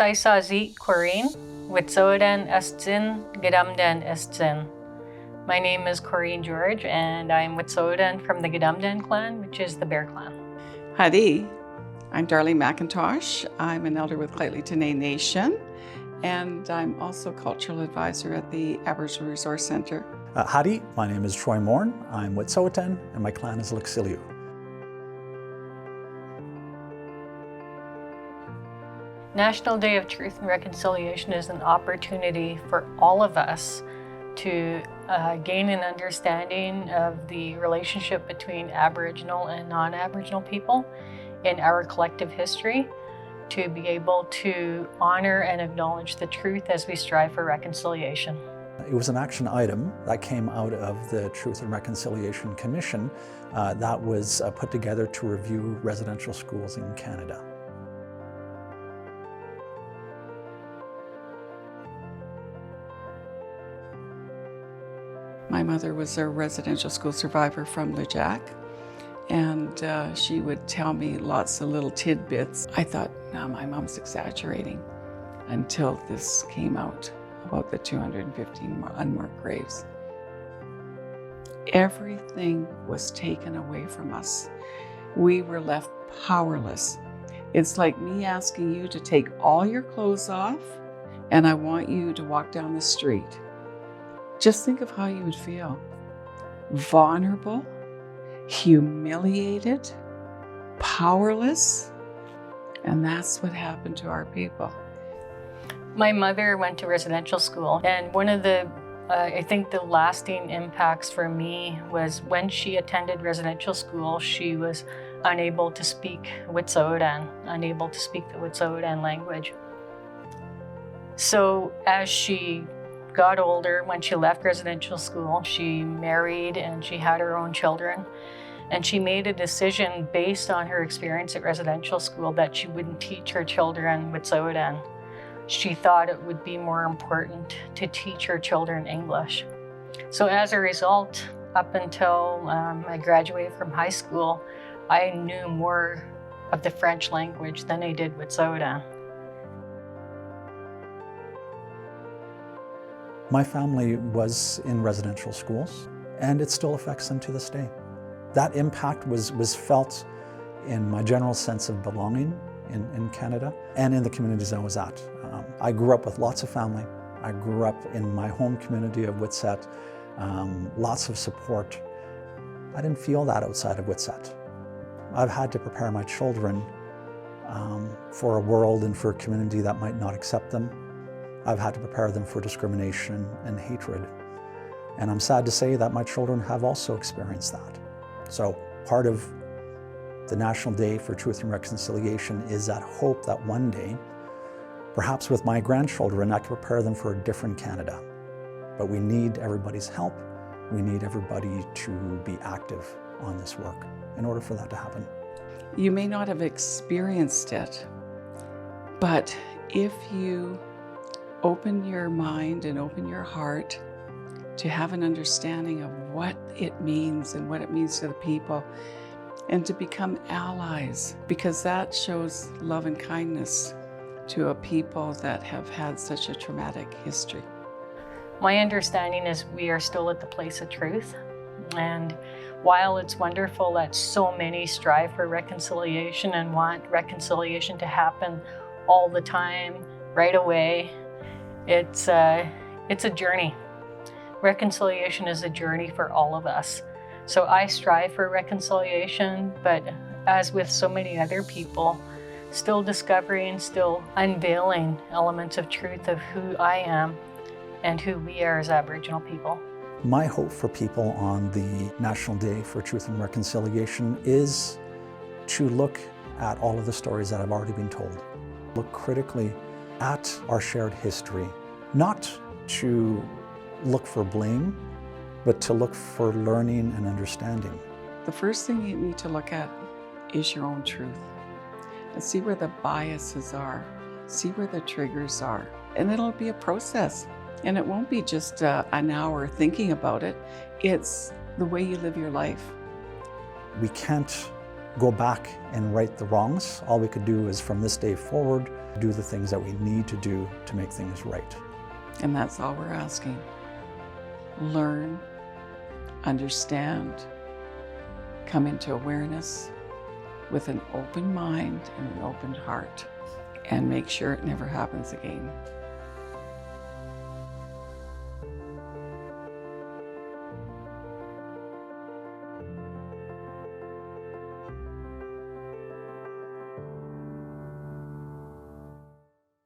Saisazi Corinne, Witsoden Estzin, Gedamden Estzin. My name is Corinne George, and I'm Witsoden from the Gedamden clan, which is the Bear clan. Hadi, I'm Darlene McIntosh. I'm an elder with Caledonia Nation, and I'm also cultural advisor at the Aboriginal Resource Centre. Hadi, my name is Troy Morn. I'm Wet'suwet'en, and my clan is Lixiliu. National Day of Truth and Reconciliation is an opportunity for all of us to gain an understanding of the relationship between Aboriginal and non-Aboriginal people in our collective history, to be able to honor and acknowledge the truth as we strive for reconciliation. It was an action item that came out of the Truth and Reconciliation Commission that was put together to review residential schools in Canada. My mother was a residential school survivor from Lejac, and she would tell me lots of little tidbits. I thought, no, my mom's exaggerating, until this came out about the 215 unmarked graves. Everything was taken away from us. We were left powerless. It's like me asking you to take all your clothes off, and I want you to walk down the street. Just think of how you would feel. Vulnerable, humiliated, powerless, and that's what happened to our people. My mother went to residential school, and one of the, I think the lasting impacts for me was when she attended residential school, she was unable to speak Wet'suwet'en, unable to speak the Wet'suwet'en language. So as she got older, when she left residential school, she married and she had her own children. And she made a decision based on her experience at residential school that she wouldn't teach her children Wet'suwet'en. She thought it would be more important to teach her children English. So as a result, up until I graduated from high school, I knew more of the French language than I did Wet'suwet'en. My family was in residential schools, and it still affects them to this day. That impact was felt in my general sense of belonging in Canada and in the communities I was at. I grew up with lots of family. I grew up in my home community of Witset, lots of support. I didn't feel that outside of Witset. I've had to prepare my children for a world and for a community that might not accept them. I've had to prepare them for discrimination and hatred. And I'm sad to say that my children have also experienced that. So part of the National Day for Truth and Reconciliation is that hope that one day, perhaps with my grandchildren, I can prepare them for a different Canada. But we need everybody's help. We need everybody to be active on this work in order for that to happen. You may not have experienced it, but if you open your mind and open your heart to have an understanding of what it means and what it means to the people, and to become allies, because that shows love and kindness to a people that have had such a traumatic history. My understanding is we are still at the place of truth. And while it's wonderful that so many strive for reconciliation and want reconciliation to happen all the time, right away, it's a journey. Reconciliation is a journey for all of us. So I strive for reconciliation, but as with so many other people, still discovering, still unveiling elements of truth of who I am and who we are as Aboriginal people. My hope for people on the National Day for Truth and Reconciliation is to look at all of the stories that have already been told. Look critically at our shared history, not to look for blame, but to look for learning and understanding. The first thing you need to look at is your own truth and see where the biases are, see where the triggers are. And it'll be a process. And it won't be just an hour thinking about it. It's the way you live your life. We can't go back and right the wrongs. All we could do is from this day forward do the things that we need to do to make things right. And that's all we're asking. Learn, understand, come into awareness with an open mind and an open heart, and make sure it never happens again.